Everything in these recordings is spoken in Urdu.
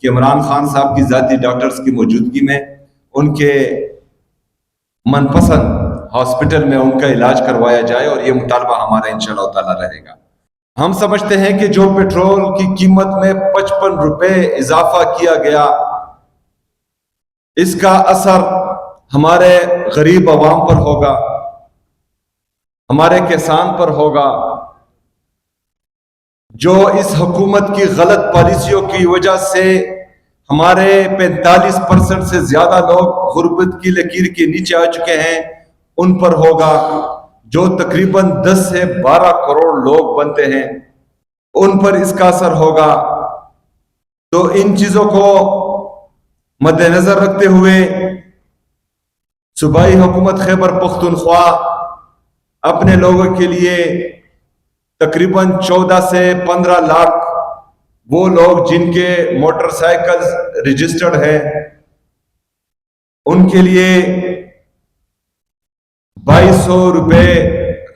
کہ عمران خان صاحب کی ذاتی ڈاکٹرز کی موجودگی میں ان کے من پسند ہاسپٹل میں ان کا علاج کروایا جائے، اور یہ مطالبہ ہمارا انشاءاللہ تعالی رہے گا۔ ہم سمجھتے ہیں کہ جو پیٹرول کی قیمت میں 55 روپے اضافہ کیا گیا، اس کا اثر ہمارے غریب عوام پر ہوگا، ہمارے کسان پر ہوگا، جو اس حکومت کی غلط پالیسیوں کی وجہ سے ہمارے 45% سے زیادہ لوگ غربت کی لکیر کے نیچے آ چکے ہیں، ان پر ہوگا۔ جو تقریباً 10 سے 12 کروڑ لوگ بنتے ہیں، ان پر اس کا اثر ہوگا۔ تو ان چیزوں کو مد نظر رکھتے ہوئے صوبائی حکومت خیبر پختونخوا اپنے لوگوں کے لیے تقریباً 14 سے 15 لاکھ وہ لوگ جن کے موٹر سائیکل رجسٹرڈ ہیں، ان کے لیے 2200 روپے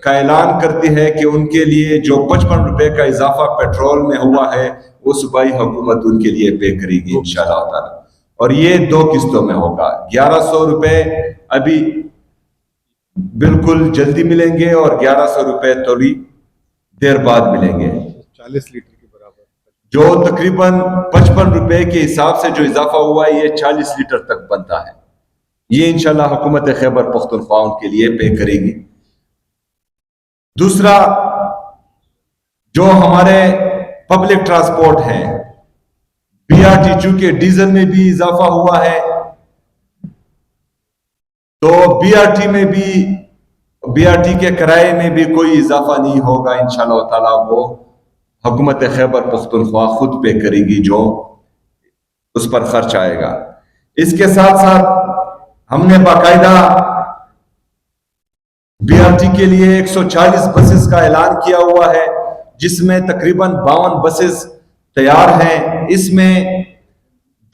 کا اعلان کرتی ہے کہ ان کے لیے جو 55 روپے کا اضافہ پیٹرول میں ہوا ہے وہ صوبائی حکومت ان کے لیے پے کرے گی انشاءاللہ تعالی، اور یہ 2 قسطوں میں ہوگا۔ 1100 روپے ابھی بالکل جلدی ملیں گے، اور 1100 روپے تھوڑی دیر بعد ملیں گے، 40 لیٹر کے برابر، جو تقریباً 55 روپے کے حساب سے جو اضافہ ہوا ہے یہ 40 لیٹر تک بنتا ہے۔ یہ انشاءاللہ حکومت خیبر پختونخوا ان کے لیے پے کرے گی۔ دوسرا، جو ہمارے پبلک ٹرانسپورٹ ہیں، بی آر ٹی، چونکہ ڈیزل میں بھی اضافہ ہوا ہے، تو بی آر ٹی کے کرائے میں بھی کوئی اضافہ نہیں ہوگا انشاءاللہ تعالی، وہ حکومت خیبر پختونخوا خود پے کرے گی جو اس پر خرچ آئے گا۔ اس کے ساتھ ساتھ ہم نے باقاعدہ بی آر ٹی کے لیے 140 بسز کا اعلان کیا ہوا ہے، جس میں تقریباً 52 بسز تیار ہیں۔ اس میں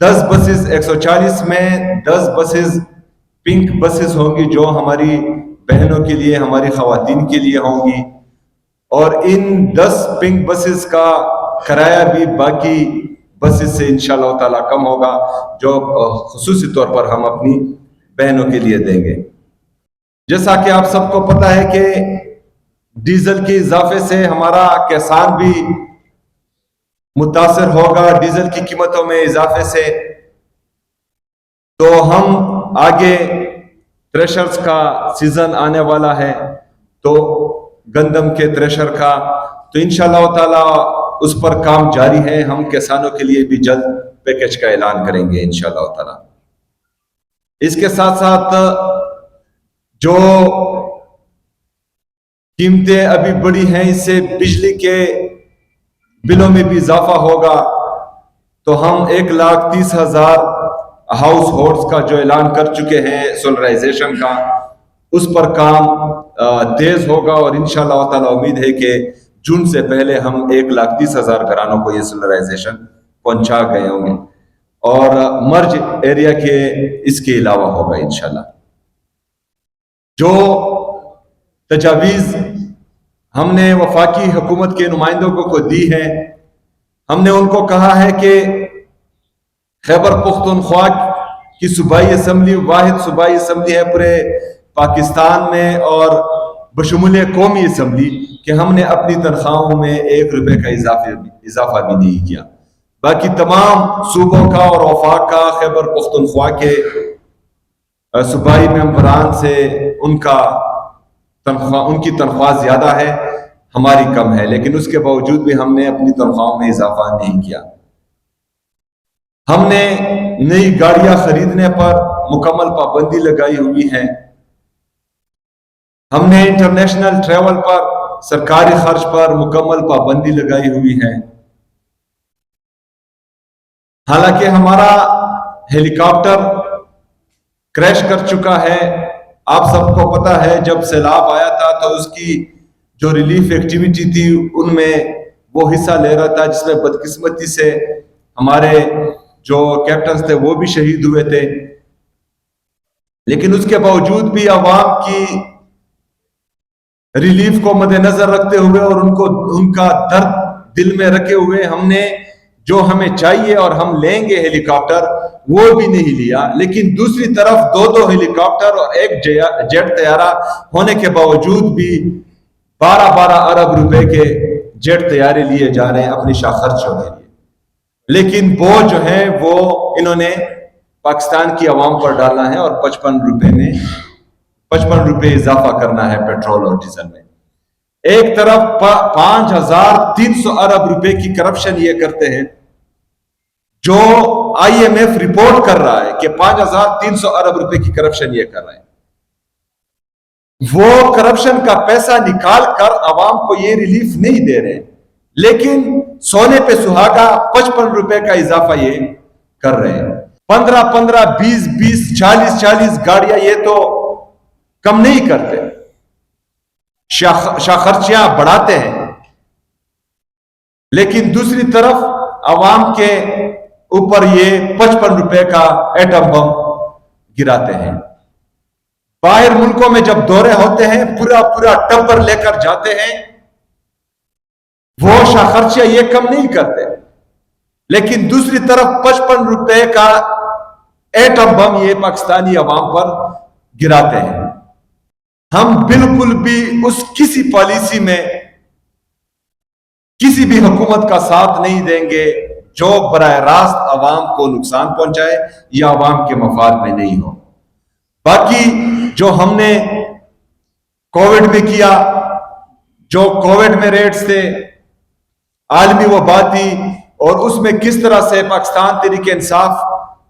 10 بسز 140 میں 10 بسز پنک بسز ہوں گی، جو ہماری بہنوں کے لیے، ہماری خواتین کے لیے ہوں گی، اور ان 10 پنک بسز کا کرایہ بھی باقی بسز سے انشاءاللہ تعالی کم ہوگا، جو خصوصی طور پر ہم اپنی بہنوں کے لیے دیں گے۔ جیسا کہ آپ سب کو پتہ ہے کہ ڈیزل کے اضافے سے ہمارا کسان بھی متاثر ہوگا، ڈیزل کی قیمتوں میں اضافے سے۔ تو ہم آگے تھریشرز کا سیزن آنے والا ہے، تو گندم کے تھریشر کا، تو انشاءاللہ تعالی اس پر کام جاری ہے۔ ہم کسانوں کے لیے بھی جلد پیکج کا اعلان کریں گے انشاءاللہ تعالی۔ اس کے ساتھ ساتھ جو قیمتیں ابھی بڑی ہیں، اس سے بجلی کے بلوں میں بھی اضافہ ہوگا، تو ہم 1,30,000 ہاؤس ہولڈز کا جو اعلان کر چکے ہیں سولرائزیشن کا، اس پر کام تیز ہوگا، اور انشاءاللہ تعالی امید ہے کہ جون سے پہلے ہم 1,30,000 گھرانوں کو یہ سولرائزیشن پہنچا گئے ہوں گے، اور مرج ایریا کے اس کے علاوہ ہوگا انشاءاللہ۔ جو تجاویز ہم نے وفاقی حکومت کے نمائندوں کو دی ہے، ہم نے ان کو کہا ہے کہ خیبر پختونخوا کی صوبائی اسمبلی واحد صوبائی اسمبلی ہے پورے پاکستان میں، اور بشمول قومی اسمبلی، کہ ہم نے اپنی تنخواہوں میں 1 روپے کا اضافہ بھی نہیں کیا۔ باقی تمام صوبوں کا اور وفاق کا خیبر پختونخوا کے صوبائی ممبران سے ان کی تنخواہ زیادہ ہے، ہماری کم ہے، لیکن اس کے باوجود بھی ہم نے اپنی تنخواہوں میں اضافہ نہیں کیا۔ ہم نے نئی گاڑیاں خریدنے پر مکمل پابندی لگائی ہوئی ہے۔ ہم نے انٹرنیشنل ٹریول پر، سرکاری خرچ پر مکمل پابندی لگائی ہوئی ہے۔ حالانکہ ہمارا ہیلی کاپٹر کریش کر چکا ہے، آپ سب کو پتہ ہے، جب سیلاب آیا تھا تو اس کی جو ریلیف ایکٹیویٹی تھی ان میں وہ حصہ لے رہا تھا، جس میں بدقسمتی سے ہمارے جو کیپٹنز تھے وہ بھی شہید ہوئے تھے۔ لیکن اس کے باوجود بھی عوام کی ریلیف کو مد نظر رکھتے ہوئے اور ان کا درد دل میں رکھے ہوئے، ہم نے جو ہمیں چاہیے اور ہم لیں گے ہیلی کاپٹر وہ بھی نہیں لیا، لیکن دوسری طرف دو ہیلی کاپٹر اور ایک جیٹ طیارہ ہونے کے باوجود بھی 12 ارب روپے کے جیٹ طیارے لیے جا رہے ہیں اپنی شاہ خرچوں کے لیے، لیکن وہ جو ہے وہ انہوں نے پاکستان کی عوام پر ڈالنا ہے اور 55 روپے اضافہ کرنا ہے پیٹرول اور ڈیزل میں۔ ایک طرف 5300 ارب روپے کی کرپشن یہ کرتے ہیں، جو آئی ایم ایف رپورٹ کر رہا ہے کہ 5300 ارب روپے کی کرپشن یہ کر رہے ہیں۔ وہ کرپشن کا پیسہ نکال کر عوام کو یہ ریلیف نہیں دے رہے، لیکن سونے پہ سہاگا 55 روپے کا اضافہ یہ کر رہے ہیں۔ 15 20 40 گاڑیاں یہ تو کم نہیں کرتے، شاہ خرچیاں بڑھاتے ہیں، لیکن دوسری طرف عوام کے اوپر یہ 55 روپے کا ایٹم بم گراتے ہیں۔ باہر ملکوں میں جب دورے ہوتے ہیں پورا ٹبر لے کر جاتے ہیں، وہ شاہ خرچیاں یہ کم نہیں کرتے، لیکن دوسری طرف 55 روپے کا ایٹم بم یہ پاکستانی عوام پر گراتے ہیں۔ ہم بالکل بھی اس کسی پالیسی میں کسی بھی حکومت کا ساتھ نہیں دیں گے جو براہ راست عوام کو نقصان پہنچائے یا عوام کے مفاد میں نہیں ہو۔ باقی جو ہم نے کووڈ میں کیا، جو کووڈ میں ریٹس تھے، عالمی وبا تھی، اور اس میں کس طرح سے پاکستان تحریک انصاف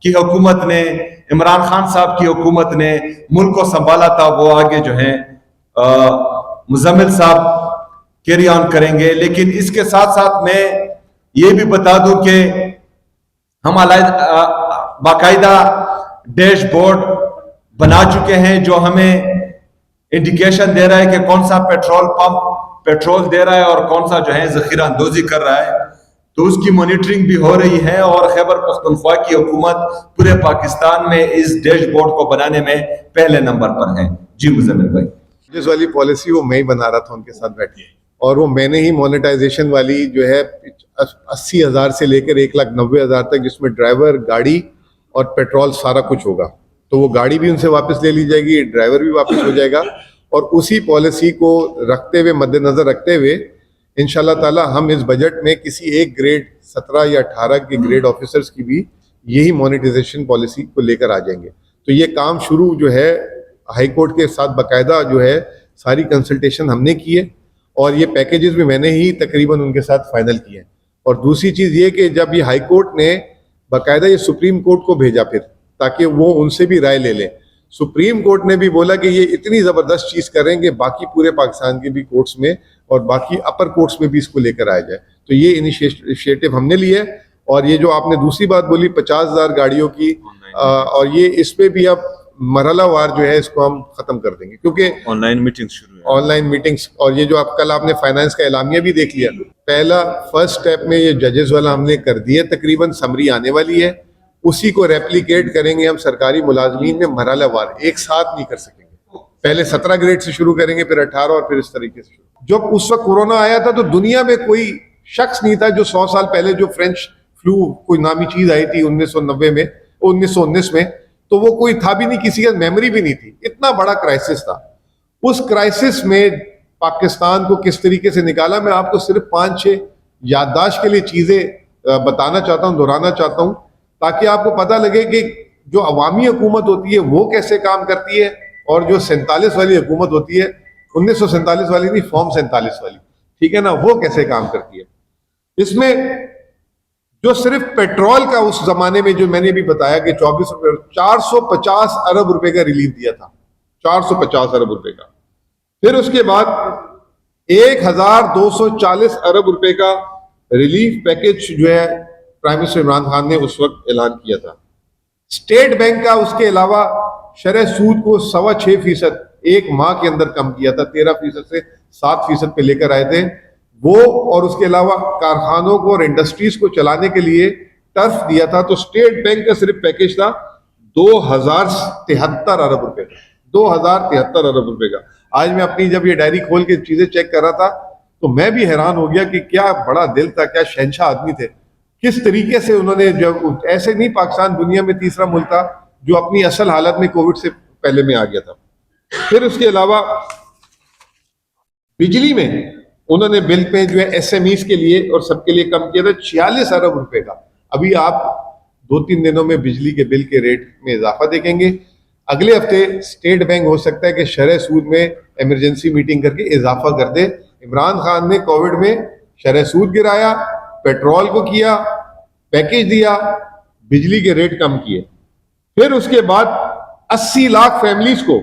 کی حکومت نے، عمران خان صاحب کی حکومت نے ملک کو سنبھالا تھا، وہ آگے جو ہے مزمل صاحب کیری آن کریں گے۔ لیکن اس کے ساتھ ساتھ میں یہ بھی بتا دوں کہ ہم باقاعدہ ڈیش بورڈ بنا چکے ہیں جو ہمیں انڈیکیشن دے رہا ہے کہ کون سا پیٹرول پمپ پیٹرول دے رہا ہے اور کون سا جو ہے ذخیرہ اندوزی کر رہا ہے، تو اس کی مانیٹرنگ بھی ہو رہی ہے، اور خیبر پختونخوا کی حکومت پورے پاکستان میں اس ڈیش بورڈ کو بنانے میں پہلے نمبر پر ہے۔ جی مزمل بھائی، جس والی پالیسی وہ میں ہی بنا رہا تھا ان کے ساتھ بیٹھ کے، اور وہ میں نے ہی مونیٹائزیشن والی جو ہے 80,000 سے لے کر 1,90,000 تک، جس میں ڈرائیور، گاڑی اور پیٹرول سارا کچھ ہوگا، تو وہ گاڑی بھی ان سے واپس لے لی جائے گی، ڈرائیور بھی واپس ہو جائے گا، اور اسی پالیسی کو رکھتے ہوئے، مد نظر رکھتے ہوئے انشاءاللہ تعالی ہم اس بجٹ میں کسی ایک گریڈ 17 یا 18 کے گریڈ آفیسرز کی بھی یہی مونیٹائزیشن پالیسی کو لے کر آ جائیں گے۔ تو یہ کام شروع جو ہے ہائی کورٹ کے ساتھ باقاعدہ جو ہے ساری کنسلٹیشن ہم نے کی ہے، اور یہ پیکیجز بھی میں نے ہی تقریباً ان کے ساتھ فائنل کیے ہیں۔ اور دوسری چیز یہ کہ جب یہ ہائی کورٹ نے باقاعدہ یہ سپریم کورٹ کو بھیجا پھر، تاکہ وہ ان سے بھی رائے لے لیں، سپریم کورٹ نے بھی بولا کہ یہ اتنی زبردست چیز کریں گے باقی پورے پاکستان کے بھی کورٹس میں اور باقی اپر کورٹس میں بھی اس کو لے کر آیا جائے۔ تو یہ انیشیٹو ہم نے لیا ہے۔ اور یہ جو آپ نے دوسری بات بولی 50,000 گاڑیوں کی، اور یہ اس پہ بھی اب مرحلہ وار جو ہے اس کو ہم ختم کر دیں گے، کیونکہ آن لائن میٹنگ شروع ہے، آن لائن میٹنگز، اور یہ جو آپ نے فائنانس کا اعلامیہ بھی دیکھ لیا، پہلا فرسٹ سٹیپ میں یہ ججز والا ہم نے کر دیا، تقریباً سمری آنے والی ہے، اسی کو ریپلیکیٹ کریں گے ہم سرکاری ملازمین میں مرحلہ وار، ایک ساتھ نہیں کر سکیں گے، پہلے 17 گریڈ سے شروع کریں گے، پھر 18 اور پھر اس طریقے سے شروع۔ جب اس وقت کورونا آیا تھا تو دنیا میں کوئی شخص نہیں تھا جو 100 سال پہلے جو فرینچ فلو کوئی نامی چیز آئی تھی 1919 میں، تو وہ کوئی تھا بھی نہیں، کسی کا میموری بھی نہیں تھی، اتنا بڑا کرائسس تھا۔ اس کرائسس میں پاکستان کو کس طریقے سے نکالا، میں آپ کو صرف 5-6 یادداشت کے لیے چیزیں بتانا چاہتا ہوں، دہرانا چاہتا ہوں، تاکہ آپ کو پتہ لگے کہ جو عوامی حکومت ہوتی ہے وہ کیسے کام کرتی ہے، اور جو 47 والی حکومت ہوتی ہے، 1947 والی نہیں، فارم 47 والی، ٹھیک ہے نا، وہ کیسے کام کرتی ہے۔ اس میں جو صرف پیٹرول کا اس زمانے میں جو میں نے بھی بتایا کہ 24 روپے 450 ارب روپے کا ریلیف دیا تھا، 450 ارب روپے کا، پھر اس کے بعد 1240 ارب روپے کا ریلیف پیکج جو ہے پرائم منسٹر عمران خان نے اس وقت اعلان کیا تھا۔ اسٹیٹ بینک کا اس کے علاوہ شرح سود کو 6.25% ایک ماہ کے اندر کم کیا تھا، 13% سے 7% پہ لے کر آئے تھے وہ، اور اس کے علاوہ کارخانوں کو اور انڈسٹریز کو چلانے کے لیے ٹرف دیا تھا۔ تو اسٹیٹ بینک کا صرف پیکج تھا 2073 ارب روپے کا، 2073 ارب روپے کا۔ آج میں اپنی جب یہ ڈائری کھول کے چیزیں چیک کر رہا تھا تو میں بھی حیران ہو گیا کہ کیا بڑا دل تھا، کیا شہنشاہ آدمی تھے۔ کس طریقے سے انہوں نے, جب ایسے نہیں پاکستان دنیا میں تیسرا ملک تھا جو اپنی اصل حالت میں کووڈ سے پہلے میں آ گیا تھا. پھر اس کے علاوہ بجلی میں انہوں نے بل پہ جو ہے ایس ایم ایز کے لیے اور سب کے لیے کم کیا تھا 46 ارب روپے کا. ابھی آپ 2-3 دنوں میں بجلی کے بل کے ریٹ میں اضافہ دیکھیں گے. اگلے ہفتے اسٹیٹ بینک ہو سکتا ہے کہ شرح سود میں ایمرجنسی میٹنگ کر کے اضافہ کر دے. عمران خان نے کووڈ میں شرح سود گرایا, پیٹرول کو کیا, پیکیج دیا, بجلی کے ریٹ کم کیے. پھر اس کے بعد 80 لاکھ فیملیز کو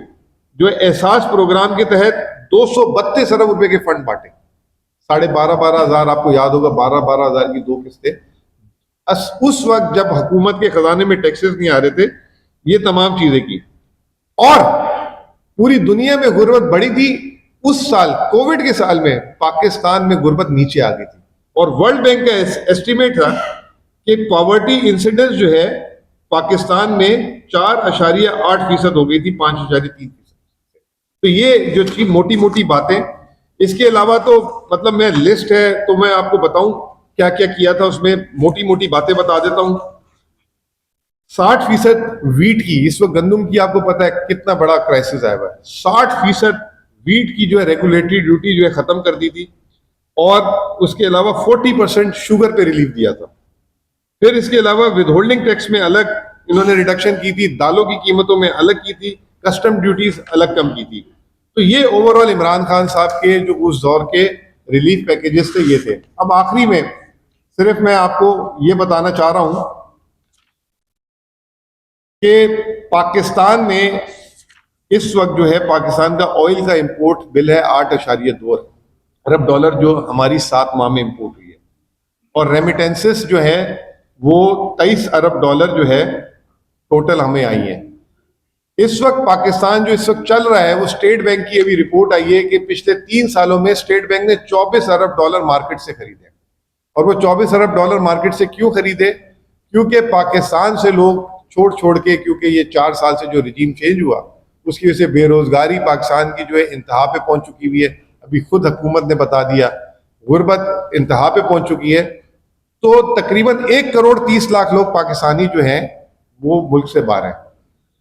جو احساس پروگرام کے تحت 232 ارب روپے کے فنڈ بانٹے. 12,500 ہزار, آپ کو یاد ہوگا 12,000 ہزار کی 2 قسطیں. اس وقت جب حکومت کے خزانے میں ٹیکسز نہیں آ رہے تھے, یہ تمام چیزیں کی. اور پوری دنیا میں غربت بڑی تھی. اس سال کووڈ کے سال میں پاکستان میں غربت نیچے آ گئی تھی, اور ورلڈ بینک کا ایسٹیمیٹ تھا کہ پاورٹی انسیڈنس جو ہے پاکستان میں 4.8% ہو گئی تھی 5.3%. تو یہ جو چیز موٹی موٹی باتیں. اس کے علاوہ تو مطلب میں لسٹ ہے تو میں آپ کو بتاؤں کیا کیا کیا تھا, اس میں موٹی موٹی باتیں بتا دیتا ہوں. 60% ویٹ کی, اس وقت گندم کی آپ کو پتا ہے کتنا بڑا کرائسس آیا ہوا ہے. 60% ویٹ کی جو ہے ریگولیٹری ڈیوٹی جو ہے ختم کر دی تھی, اور اس کے علاوہ 40% شوگر پہ ریلیف دیا تھا. پھر اس کے علاوہ ود ہولڈنگ ٹیکس میں الگ انہوں نے ریڈکشن کی تھی, دالوں کی قیمتوں میں الگ کی تھی, کسٹم ڈیوٹیز الگ کم کی تھی. تو یہ اوور آل عمران خان صاحب کے جو اس دور کے ریلیف پیکیجز تھے یہ تھے. اب آخری میں صرف میں آپ کو یہ بتانا چاہ رہا ہوں کہ پاکستان میں اس وقت جو ہے پاکستان کا آئل کا امپورٹ بل ہے 8.2 ارب ڈالر جو ہماری 7 ماہ میں امپورٹ ہوئی ہے, اور ریمیٹنسز جو ہے وہ 23 ارب ڈالر جو ہے ٹوٹل ہمیں آئی ہیں. اس وقت پاکستان جو اس وقت چل رہا ہے وہ اسٹیٹ بینک کی ابھی رپورٹ آئی ہے کہ پچھلے 3 سالوں میں اسٹیٹ بینک نے 24 ارب ڈالر مارکیٹ سے خریدے. اور وہ 24 ارب ڈالر مارکیٹ سے کیوں خریدے؟ کیونکہ پاکستان سے لوگ چھوڑ کے, کیونکہ یہ 4 سال سے جو رجیم چینج ہوا اس کی وجہ سے بے روزگاری پاکستان کی جو ہے انتہا پہ پہنچ چکی ہوئی ہے. ابھی خود حکومت نے بتا دیا غربت انتہا پہ پہنچ چکی ہے. تو تقریباً 1.30 کروڑ لوگ پاکستانی جو ہیں وہ ملک سے باہر ہیں,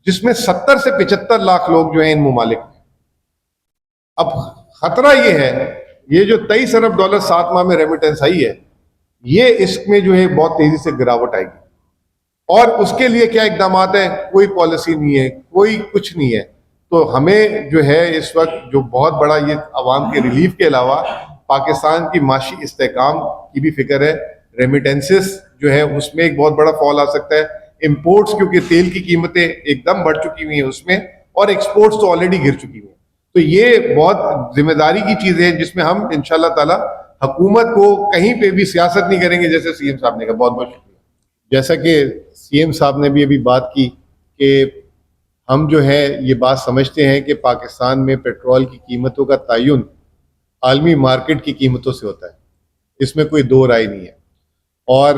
جس میں 70 سے 75 لاکھ لوگ جو ہیں ان ممالک میں. اب خطرہ یہ ہے, یہ جو 23 ارب ڈالر 7 ماہ میں ریمیٹنس آئی ہے, یہ اس میں جو ہے بہت تیزی سے گراوٹ آئے گی. اور اس کے لیے کیا اقدامات ہیں؟ کوئی پالیسی نہیں ہے, کوئی کچھ نہیں ہے. تو ہمیں جو ہے اس وقت جو بہت بڑا یہ عوام کے ریلیف کے علاوہ پاکستان کی معاشی استحکام کی بھی فکر ہے. ریمیٹنسز جو ہے اس میں ایک بہت بڑا فال آ سکتا ہے. امپورٹس کیونکہ تیل کی قیمتیں ایک دم بڑھ چکی ہوئی ہیں اس میں, اور ایکسپورٹس تو آلریڈی گر چکی ہوئی ہیں. تو یہ بہت ذمہ داری کی چیزیں ہیں جس میں ہم انشاءاللہ تعالی حکومت کو کہیں پہ بھی سیاست نہیں کریں گے, جیسے سی ایم صاحب نے کہا. بہت بہت شکریہ. جیسا کہ سی ایم صاحب نے بھی ابھی بات کی کہ ہم جو ہے یہ بات سمجھتے ہیں کہ پاکستان میں پیٹرول کی قیمتوں کا تعین عالمی مارکیٹ کی قیمتوں سے ہوتا ہے, اس میں کوئی دو رائے نہیں ہے. اور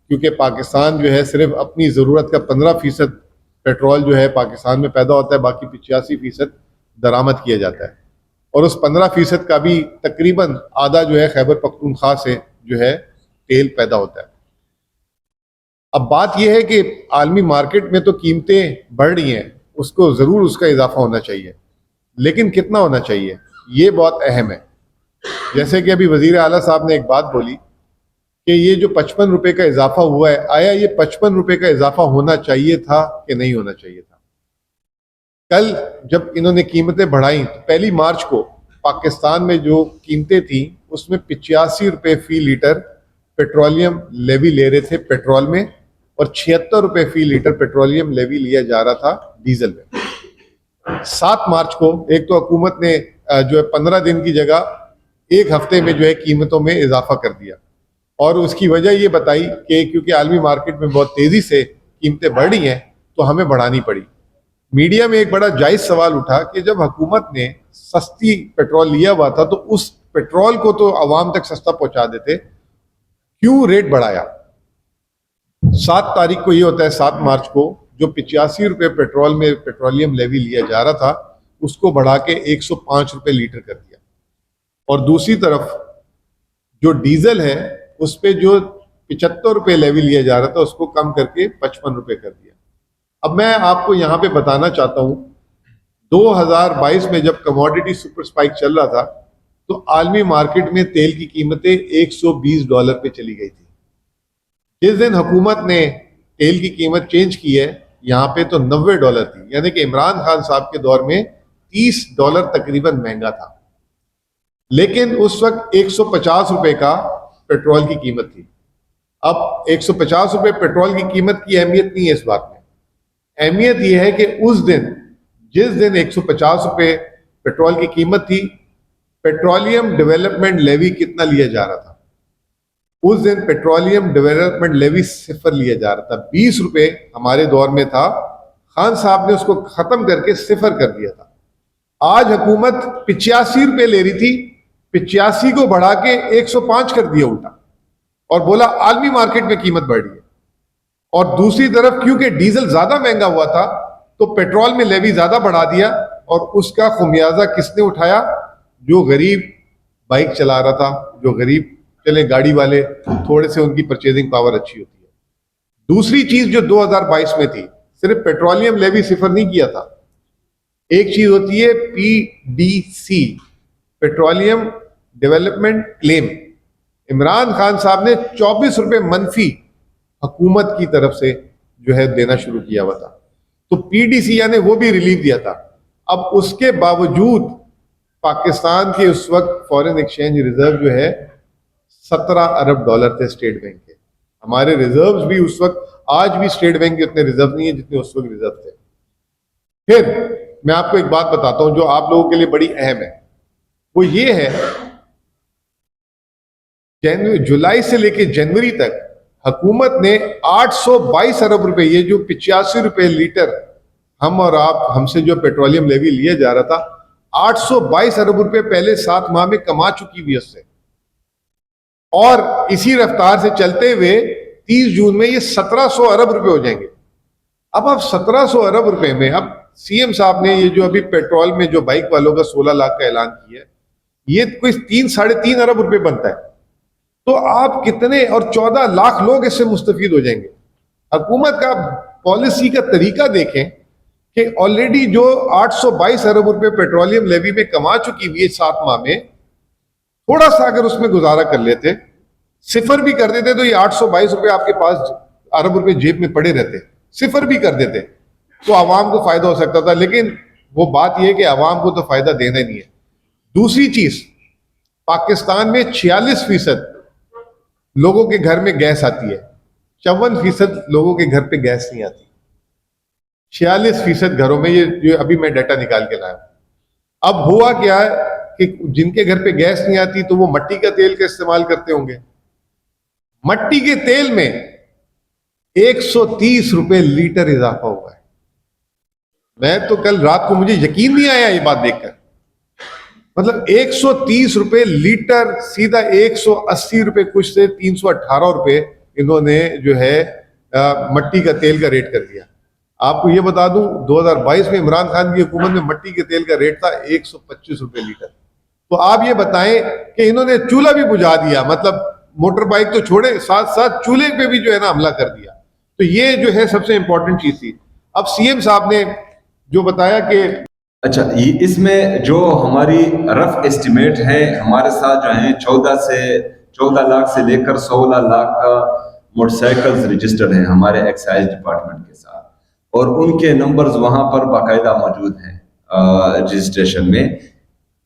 کیونکہ پاکستان جو ہے صرف اپنی ضرورت کا 15% پیٹرول جو ہے پاکستان میں پیدا ہوتا ہے, باقی 85% درآمد کیا جاتا ہے. اور اس 15% کا بھی تقریباً آدھا جو ہے خیبر پختونخوا سے جو ہے تیل پیدا ہوتا ہے. اب بات یہ ہے کہ عالمی مارکیٹ میں تو قیمتیں بڑھ رہی ہیں, اس کو ضرور اس کا اضافہ ہونا چاہیے, لیکن کتنا ہونا چاہیے یہ بہت اہم ہے. جیسے کہ ابھی وزیر اعلیٰ صاحب نے ایک بات بولی کہ یہ جو 55 روپے کا اضافہ ہوا ہے, آیا یہ 55 روپے کا اضافہ ہونا چاہیے تھا کہ نہیں ہونا چاہیے تھا؟ کل جب انہوں نے قیمتیں بڑھائیں تو 1 مارچ کو پاکستان میں جو قیمتیں تھیں اس میں 85 روپے فی لیٹر پیٹرولیم لیوی لے رہے تھے پیٹرول میں, اور 76 روپے فی لیٹر پیٹرولیم لیوی لیا جا رہا تھا ڈیزل میں. 7 مارچ کو ایک تو حکومت نے جو ہے 15 دن کی جگہ 1 ہفتے میں جو ہے قیمتوں میں اضافہ کر دیا, اور اس کی وجہ یہ بتائی کہ کیونکہ عالمی مارکیٹ میں بہت تیزی سے قیمتیں بڑھ رہی ہیں تو ہمیں بڑھانی پڑی. میڈیا میں ایک بڑا جائز سوال اٹھا کہ جب حکومت نے سستی پیٹرول لیا ہوا تھا تو اس پیٹرول کو تو عوام تک سستا پہنچا دیتے, کیوں ریٹ بڑھایا؟ 7 تاریخ کو یہ ہوتا ہے, 7 مارچ کو جو 85 روپے پیٹرول میں پیٹرولیم لیوی لیا جا رہا تھا اس کو بڑھا کے 105 روپے لیٹر کر دیا. اور دوسری طرف جو ڈیزل ہے اس پہ جو ₹75 لیوی لیا جا رہا تھا اس کو کم کر کے ₹55 کر دیا۔ اب میں آپ کو یہاں پہ بتانا چاہتا ہوں 2022 میں جب کموڈٹی سپر سپائک چل رہا تھا تو عالمی مارکیٹ میں تیل کی قیمتیں $120 پہ چلی گئی تھی۔ جس دن حکومت نے تیل کی قیمت چینج کی ہے یہاں پہ تو $90 تھی، یعنی کہ عمران خان صاحب کے دور میں $30 تقریباً مہنگا تھا، لیکن اس وقت $150 کا پیٹرول کی قیمت تھی۔ اب $150 پیٹرول کی قیمت کی اہمیت نہیں ہے اس بات میں، اہمیت یہ ہے کہ اس دن جس دن $150 پیٹرول کی قیمت تھی، پیٹرولیم ڈیولپمنٹ لیوی کتنا لیا جا رہا تھا؟ اس دن پیٹرولیم ڈیولپمنٹ لیوی 0 لیا جا رہا تھا، $20 ہمارے دور میں تھا، خان صاحب نے اس کو ختم کر کے 0 کر دیا تھا۔ آج حکومت $85 لے رہی تھی، 85 کو بڑھا کے 105 کر دیا الٹا، اور بولا عالمی مارکیٹ میں قیمت بڑھ رہی ہے۔ اور دوسری طرف کیونکہ ڈیزل زیادہ مہنگا ہوا تھا تو پیٹرول میں لیوی زیادہ بڑھا دیا، اور اس کا خمیازہ کس نے اٹھایا؟ جو غریب بائک چلا رہا تھا، جو غریب چلے گاڑی والے تھوڑے سے ان کی پرچیزنگ پاور اچھی ہوتی ہے۔ دوسری چیز جو 2022 میں تھی، صرف پیٹرولیم لیوی 0 نہیں کیا تھا، ایک چیز ہوتی ہے PDC، پیٹرولیم ڈیولپمنٹ کلیم۔ عمران خان صاحب نے $24 منفی حکومت کی طرف سے جو ہے دینا شروع کیا ہوا تھا، تو PDC یعنی وہ بھی ریلیف دیا تھا۔ اب اس کے باوجود پاکستان کے اس وقت فورن ایکسچینج ریزرو جو ہے $17 ارب تھے اسٹیٹ بینک کے۔ ہمارے ریزروز بھی اس وقت، آج بھی اسٹیٹ بینک کے اتنے ریزرو نہیں ہیں جتنے اس وقت ریزرو تھے۔ پھر میں آپ کو ایک بات بتاتا ہوں جو آپ لوگوں کے لیے بڑی اہم ہے، وہ یہ ہے جولائی سے لے کے جنوری تک حکومت نے $822 ارب، یہ جو $85 لیٹر ہم اور آپ ہم سے جو پیٹرولیم لیوی لیا جا رہا تھا، $822 ارب پہلے 7 ماہ میں کما چکی ہوئی اس سے، اور اسی رفتار سے چلتے ہوئے 30 جون میں یہ 1700 ارب روپے ہو جائیں گے۔ اب آپ 1700 ارب روپے میں، اب سی ایم صاحب نے یہ جو ابھی پیٹرول میں جو بائک والوں کا 16 لاکھ کا اعلان کیا ہے، یہ کوئی 3-3.5 ارب روپے بنتا ہے، تو آپ کتنے، اور 14 لاکھ لوگ اس سے مستفید ہو جائیں گے۔ حکومت کا پالیسی کا طریقہ دیکھیں کہ آلریڈی جو $822 ارب پیٹرولیم لیوی میں کما چکی ہوئی ہے 7 ماہ میں، تھوڑا سا اگر اس میں گزارا کر لیتے، 0 بھی کر دیتے، تو یہ $822 آپ کے پاس ارب روپے جیب میں پڑے رہتے، 0 بھی کر دیتے تو عوام کو فائدہ ہو سکتا تھا، لیکن وہ بات یہ ہے کہ عوام کو تو فائدہ دینا ہی نہیں ہے۔ دوسری چیز، پاکستان میں 46% لوگوں کے گھر میں گیس آتی ہے، 54% لوگوں کے گھر پہ گیس نہیں آتی، 46% گھروں میں، یہ ابھی میں ڈیٹا نکال کے لایا ہوں۔ اب ہوا کیا ہے کہ جن کے گھر پہ گیس نہیں آتی تو وہ مٹی کا تیل کا استعمال کرتے ہوں گے۔ مٹی کے تیل میں $130 لیٹر اضافہ ہوا ہے۔ میں تو کل رات کو، مجھے یقین نہیں آیا یہ بات دیکھ کر، مطلب $130 لیٹر، سیدھا $180 کچھ سے $318 انہوں نے جو ہے مٹی کا تیل کا ریٹ کر دیا۔ آپ کو یہ بتا دوں 2022 میں عمران خان کی حکومت میں مٹی کے تیل کا ریٹ تھا $125 لیٹر۔ تو آپ یہ بتائیں کہ انہوں نے چولہا بھی بجھا دیا، مطلب موٹر بائک تو چھوڑے، ساتھ ساتھ چولہے پہ بھی جو ہے نا حملہ کر دیا۔ تو یہ جو ہے سب سے امپورٹنٹ چیز تھی۔ اب سی ایم صاحب نے جو بتایا کہ اچھا، اس میں جو ہماری رف ایسٹیمیٹ ہے، ہمارے ساتھ جو ہیں 14 لاکھ سے لے کر 16 لاکھ کا موٹر سائیکلز رجسٹر ہیں ہمارے ایکسائز ڈپارٹمنٹ کے ساتھ، اور ان کے نمبرز وہاں پر باقاعدہ موجود ہیں رجسٹریشن میں۔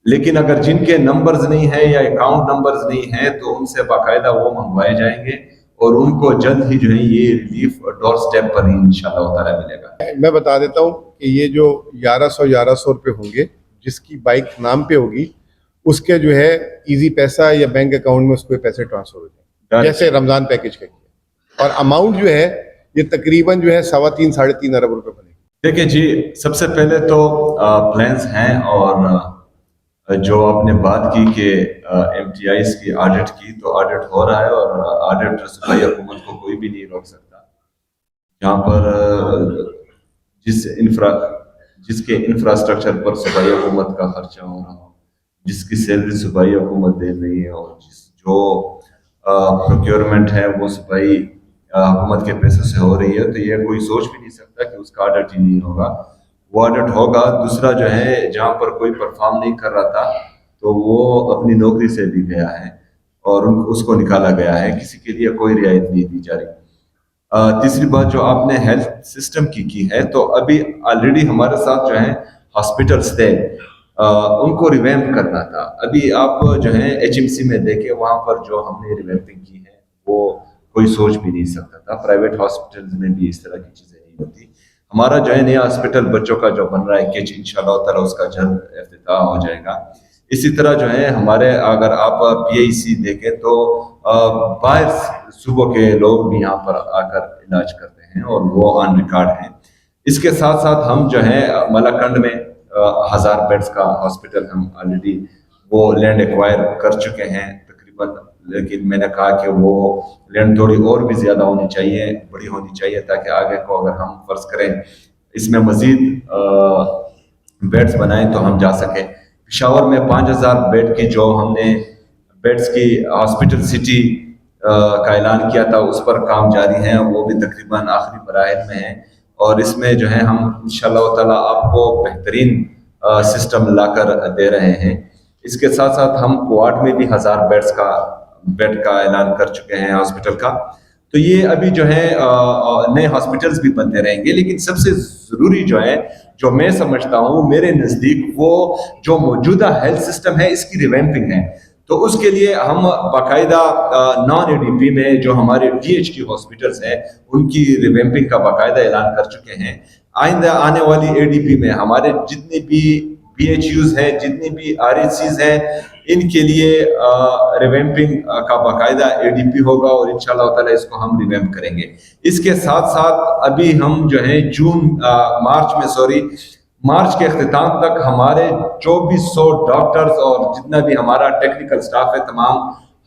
لیکن اگر جن کے نمبرز نہیں ہیں یا اکاؤنٹ نمبرز نہیں ہیں تو ان سے باقاعدہ وہ منگوائے جائیں گے، اور ان کو جلد ہی جو ہے یہ ریلیف ڈور سٹیپ پر ہی انشاءاللہ تعالی ملے گا۔ میں بتا دیتا ہوں کہ یہ جو 1100 روپے ہوں گے، جس کی بائک نام پہ ہوگی اس کے جو ہے ایزی پیسہ یا بینک اکاؤنٹ میں اس کو پیسے ٹرانسفر ہو جائیں، جیسے رمضان پیکج کا کیا، اور اماؤنٹ جو ہے یہ تقریباً جو ہے 3.5-3.5 ارب روپے بنے گی۔ دیکھیں جی، سب سے پہلے تو پلانز ہیں، اور جو آپ نے بات کی کہ ایم ٹی آئیز کی آڈٹ کی، تو آڈٹ ہو رہا ہے، اور آڈٹ صوبائی حکومت کو کوئی بھی نہیں روک سکتا۔ جہاں پر جس کے انفراسٹرکچر پر صوبائی حکومت کا خرچہ ہو رہا ہو، جس کی سیلری صوبائی حکومت دے رہی ہے، اور جو پروکیورمنٹ ہے وہ صفائی حکومت کے پیسے سے ہو رہی ہے، تو یہ کوئی سوچ بھی نہیں سکتا کہ اس کا آڈٹ ہی نہیں ہوگا، وہ آڈٹ ہوگا۔ دوسرا جو ہے جہاں پر کوئی پرفارم نہیں کر رہا تھا تو وہ اپنی نوکری سے بھی گیا ہے اور اس کو نکالا گیا ہے، کسی کے لیے کوئی رعایت نہیں دی جا رہی۔ تیسری بات جو آپ نے ہیلتھ سسٹم کی ہے، تو ابھی آلریڈی ہمارے ساتھ جو ہیں ہاسپٹلس تھے، ان کو ریویمپ کرنا تھا۔ ابھی آپ جو ہیں HMC میں دیکھیں، وہاں پر جو ہم نے ریویمپنگ کی ہے وہ کوئی سوچ بھی نہیں سکتا تھا۔ پرائیویٹ ہاسپٹلز میں بھی اس طرح کی چیزیں نہیں ہوتی۔ ہمارا جو ہے نیا ہاسپٹل بچوں کا جو بن رہا ہے کچ، انشاءاللہ تعالیٰ اس کا جلد افتتاح ہو جائے گا۔ اسی طرح جو ہے ہمارے اگر آپ PIC دیکھیں تو باہر صوبوں کے لوگ بھی یہاں پر آ کر علاج کرتے ہیں اور وہ آن ریکارڈ ہیں۔ اس کے ساتھ ساتھ ہم جو ہے ملاکنڈ میں 1000 بیڈز کا ہاسپٹل ہم آلریڈی وہ لینڈ ایکوائر کر چکے ہیں تقریباً، لیکن میں نے کہا کہ وہ لینڈ تھوڑی اور بھی زیادہ ہونی چاہیے، بڑی ہونی چاہیے، تاکہ آگے کو اگر ہم فرض کریں اس میں مزید بیڈز بنائیں تو ہم جا سکیں۔ پشاور میں 5000 بیڈ کی جو ہم نے بیڈز کی ہاسپٹل سٹی کا اعلان کیا تھا، اس پر کام جاری ہے، وہ بھی تقریباً آخری مراحل میں ہے، اور اس میں جو ہے ہم انشاءاللہ تعالیٰ آپ کو بہترین سسٹم لا کر دے رہے ہیں۔ اس کے ساتھ ساتھ ہم کوارٹ میں بھی 1000 بیڈ کا اعلان کر چکے ہیں ہاسپٹل کا۔ تو یہ ابھی جو ہے نئے ہاسپٹلز بھی بنتے رہیں گے، لیکن سب سے ضروری جو ہے، جو میں سمجھتا ہوں میرے نزدیک، وہ جو موجودہ ہیلتھ سسٹم ہے اس کی ریویمپنگ ہے۔ تو اس کے لیے ہم باقاعدہ نان ADP میں جو ہمارے DHQ ہاسپٹلز ہیں ان کی ریویمپنگ کا باقاعدہ اعلان کر چکے ہیں۔ آئندہ آنے والی ADP میں ہمارے جتنے بھی BHUs ہیں، جتنی بھی RHCs ہیں، ان کے لیے ریویمپنگ کا باقاعدہ ADP ہوگا، اور انشاءاللہ تعالیٰ اس کو ہم ریویمپ کریں گے۔ اس کے ساتھ ساتھ ابھی ہم جو ہیں مارچ کے اختتام تک ہمارے 2400 ڈاکٹرز اور جتنا بھی ہمارا ٹیکنیکل سٹاف ہے تمام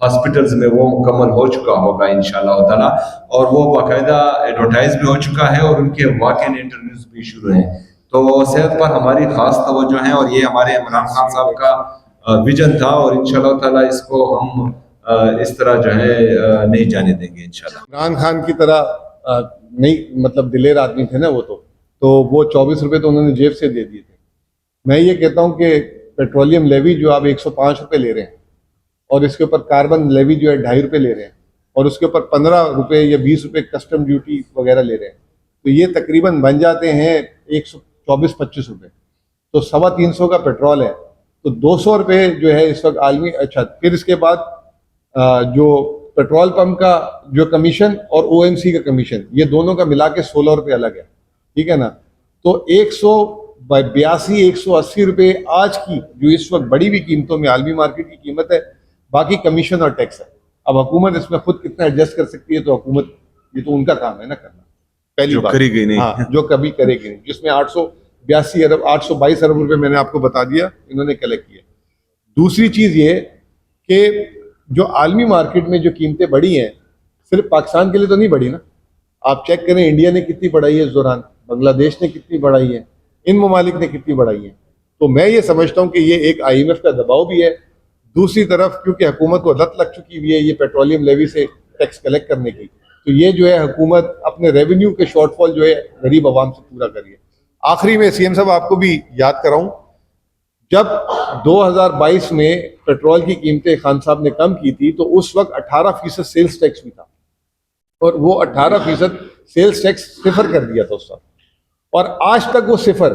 ہاسپٹلز میں وہ مکمل ہو چکا ہوگا انشاءاللہ تعالیٰ، اور وہ باقاعدہ ایڈورٹائز بھی ہو چکا ہے اور ان کے واک ان انٹرویوز بھی شروع ہیں۔ تو صحت پر ہماری خاص توجہ ہے، اور یہ ہمارے عمران خان صاحب کا ویژن تھا، اور انشاءاللہ تعالیٰ اس کو ہم اس طرح جو ہے نہیں جانے دیں گے انشاءاللہ۔ عمران خان کی طرح نہیں مطلب دلیر آدمی تھے نا وہ، تو وہ 24 روپے تو انہوں نے جیب سے دے دیے تھے۔ میں یہ کہتا ہوں کہ پیٹرولیم لیوی جو آپ 105 روپے لے رہے ہیں، اور اس کے اوپر کاربن لیوی جو ہے 2.5 روپے لے رہے ہیں، اور اس کے اوپر 15 روپے یا 20 روپے کسٹم ڈیوٹی وغیرہ لے رہے ہیں، تو یہ تقریباً بن جاتے ہیں 124-25 روپے، تو 350 کا پیٹرول ہے، تو 200 روپے جو ہے اس وقت عالمی۔ اچھا، پھر اس کے بعد جو پیٹرول پمپ کا جو کمیشن اور OMC کا کمیشن، یہ دونوں کا ملا کے 16 روپے الگ ہے، ٹھیک ہے نا؟ تو 182-180 روپے آج کی جو اس وقت بڑی بھی قیمتوں میں عالمی مارکیٹ کی قیمت ہے، باقی کمیشن اور ٹیکس ہے۔ اب حکومت اس میں خود کتنا ایڈجسٹ کر سکتی ہے، تو حکومت یہ تو ان کا کام ہے نا کرنا، پہلی بات کرے گی نہیں، ہاں جو کبھی کرے گی نہیں، جس میں 822 ارب روپے میں نے آپ کو بتا دیا انہوں نے کلیکٹ کیا۔ دوسری چیز یہ کہ جو عالمی مارکیٹ میں جو قیمتیں بڑھی ہیں، صرف پاکستان کے لیے تو نہیں بڑھی نا، آپ چیک کریں انڈیا نے کتنی بڑھائی ہے اس دوران، بنگلہ دیش نے کتنی بڑھائی ہے، ان ممالک نے کتنی بڑھائی ہے۔ تو میں یہ سمجھتا ہوں کہ یہ ایک IMF کا دباؤ بھی ہے، دوسری طرف کیونکہ حکومت کو لت لگ چکی ہوئی ہے یہ پیٹرولیم لیوی سے ٹیکس کلیکٹ کرنے کی، تو یہ جو ہے حکومت اپنے ریونیو کے شارٹ فال جو ہے غریب عوام سے پورا کر رہی ہے۔ آخری میں CM صاحب آپ کو بھی یاد کراؤں، جب 2022 میں پیٹرول کی قیمتیں خان صاحب نے کم کی تھی تو اس وقت 18% سیلز ٹیکس بھی تھا، اور وہ 18% سیلز ٹیکس صفر کر دیا تھا اس وقت، اور آج تک وہ صفر،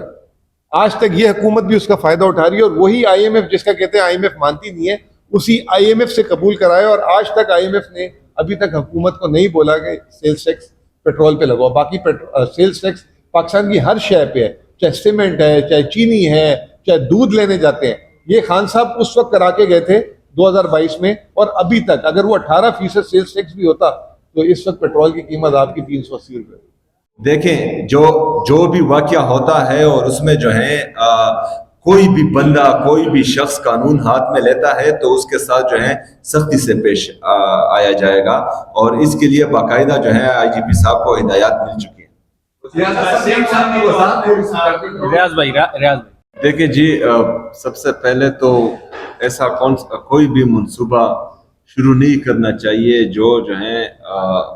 آج تک یہ حکومت بھی اس کا فائدہ اٹھا رہی ہے، اور وہی IMF جس کا کہتے ہیں IMF مانتی نہیں ہے، اسی IMF سے قبول کرایا، اور آج تک IMF نے ابھی تک حکومت کو نہیں بولا کہ سیلز ٹیکس پیٹرول پہ لگاؤ۔ باقی سیلز ٹیکس پاکستان کی ہر شے پہ ہے، چاہے سیمنٹ ہے، چاہے چینی ہے، چاہے دودھ لینے جاتے ہیں۔ یہ خان صاحب اس وقت کرا کے گئے تھے 2022 میں، اور ابھی تک اگر وہ 18% سیلز ٹیکس بھی ہوتا تو اس وقت پیٹرول کی قیمت آپ کی 380 روپے۔ دیکھیں جو بھی واقعہ ہوتا ہے، اور اس میں جو ہے کوئی بھی بندہ، کوئی بھی شخص قانون ہاتھ میں لیتا ہے تو اس کے ساتھ جو ہے سختی سے پیش آیا جائے گا، اور اس کے لیے باقاعدہ جو ہے IGP صاحب کو ہدایات مل چکی ہیں۔ ریاض بھائی دیکھیں جی، سب سے پہلے تو ایسا کوئی بھی منصوبہ شروع نہیں کرنا چاہیے جو ہیں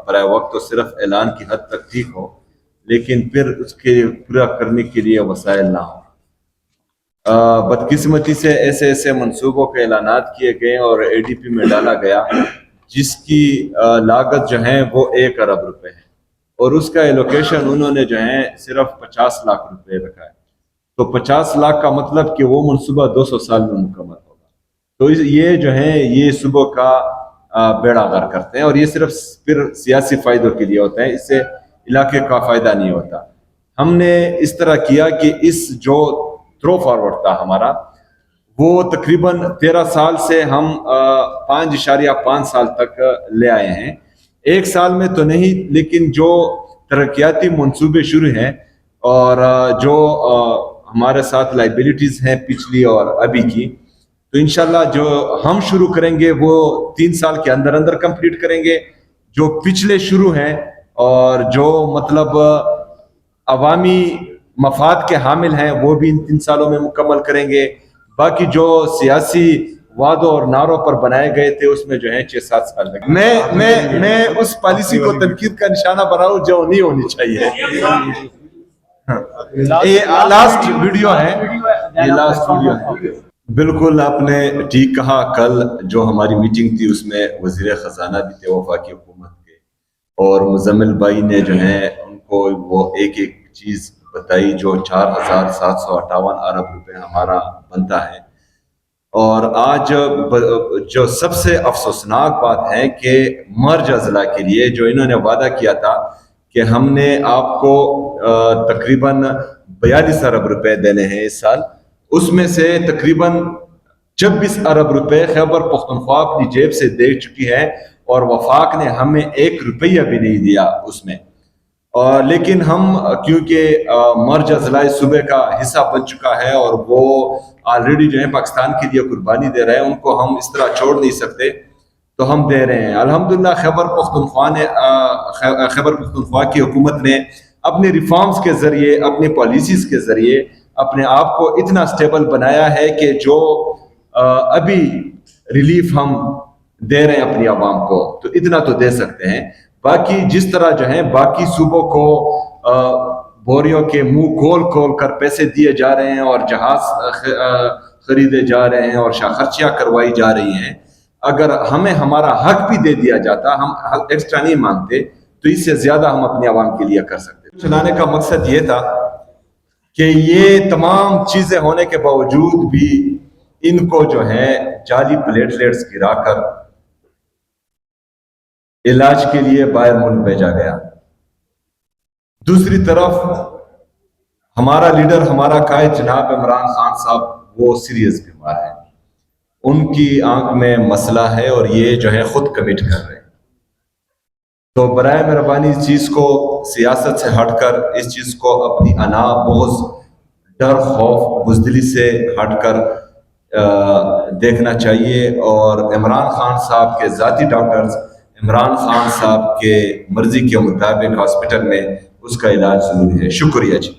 برائے وقت تو صرف اعلان کی حد تک ٹھیک ہو، لیکن پھر اس کے پورا کرنے کے لیے وسائل نہ ہوں۔ بدقسمتی سے ایسے منصوبوں کے اعلانات کیے گئے اور اے ڈی پی میں ڈالا گیا جس کی لاگت جو ہے وہ 1 ارب روپے ہے، اور اس کا ایلوکیشن انہوں نے جو ہے صرف 50 لاکھ روپے رکھا ہے۔ تو 50 لاکھ کا مطلب کہ وہ منصوبہ 200 سال میں مکمل ہوگا۔ تو یہ جو ہے یہ صوبوں کا بیڑا غرق کرتے ہیں، اور یہ صرف پھر سیاسی فائدوں کے لیے ہوتا ہے، اس سے علاقے کا فائدہ نہیں ہوتا۔ ہم نے اس طرح کیا کہ اس جو تھرو فارورڈ تھا ہمارا، وہ تقریباً 13 سال سے ہم 5.5 سال تک لے آئے ہیں۔ 1 سال میں تو نہیں، لیکن جو ترقیاتی منصوبے شروع ہیں اور جو ہمارے ساتھ لائبلٹیز ہیں پچھلی اور ابھی کی، تو انشاءاللہ جو ہم شروع کریں گے وہ 3 سال کے اندر اندر کمپلیٹ کریں گے۔ جو پچھلے شروع ہیں اور جو مطلب عوامی مفاد کے حامل ہیں وہ بھی ان 3 سالوں میں مکمل کریں گے۔ باقی جو سیاسی وعدوں اور نعروں پر بنائے گئے تھے اس میں جو ہے 6-7 سال لگے۔ میں اس پالیسی کو تنقید کا نشانہ بناؤں جو نہیں ہونی چاہیے۔ یہ لاسٹ ویڈیو ہے، یہ لاسٹ ویڈیو ہے۔ بالکل آپ نے ٹھیک کہا، کل جو ہماری میٹنگ تھی اس میں وزیر خزانہ بھی تھے وفاقی حکومت کے، اور مزمل بھائی نے جو ہے ان کو وہ ایک چیز بتائی جو 4,758 ارب روپے ہمارا بنتا ہے۔ اور آج جو سب سے افسوسناک بات ہے کہ مرج اضلاع کے لیے جو انہوں نے وعدہ کیا تھا کہ ہم نے آپ کو تقریباً 42 ارب روپے دینے ہیں اس سال، اس میں سے تقریباً 26 ارب روپے خیبر پختونخوا اپنی جیب سے دے چکی ہے، اور وفاق نے ہمیں 1 روپیہ بھی نہیں دیا اس میں۔ لیکن ہم کیونکہ مرج اضلاع صوبے کا حصہ بن چکا ہے اور وہ آلریڈی جو ہے پاکستان کے لیے قربانی دے رہے ہیں، ان کو ہم اس طرح چھوڑ نہیں سکتے، تو ہم دے رہے ہیں۔ الحمدللہ خیبر پختونخوا کی حکومت نے اپنے ریفارمز کے ذریعے، اپنی پالیسیز کے ذریعے اپنے آپ کو اتنا سٹیبل بنایا ہے کہ جو ابھی ریلیف ہم دے رہے ہیں اپنی عوام کو، تو اتنا تو دے سکتے ہیں۔ باقی جس طرح جو ہے باقی صوبوں کو بوریوں کے منہ کھول کر پیسے دیے جا رہے ہیں اور جہاز خریدے جا رہے ہیں اور خرچیاں کروائی جا رہی ہیں، اگر ہمیں ہمارا حق بھی دے دیا جاتا، ہم ایکسٹرا نہیں مانگتے، تو اس سے زیادہ ہم اپنی عوام کے لیے کر سکتے۔ چلانے کا مقصد یہ تھا کہ یہ تمام چیزیں ہونے کے باوجود بھی ان کو جو ہے جعلی پلیٹلیٹس گرا کر علاج کے لیے باہر ملک بھیجا گیا۔ دوسری طرف ہمارا لیڈر، ہمارا قائد جناب عمران خان صاحب، وہ سیریس بیمار ہیں، ان کی آنکھ میں مسئلہ ہے اور یہ جو ہے خود کمٹ کر رہے ہیں۔ تو برائے مہربانی اس چیز کو سیاست سے ہٹ کر، اس چیز کو اپنی انا، بغض، ڈر، خوف، بزدلی سے ہٹ کر دیکھنا چاہیے، اور عمران خان صاحب کے ذاتی ڈاکٹرز عمران خان صاحب کے مرضی کے مطابق ہاسپٹل میں اس کا علاج ضروری ہے۔ شکریہ جی۔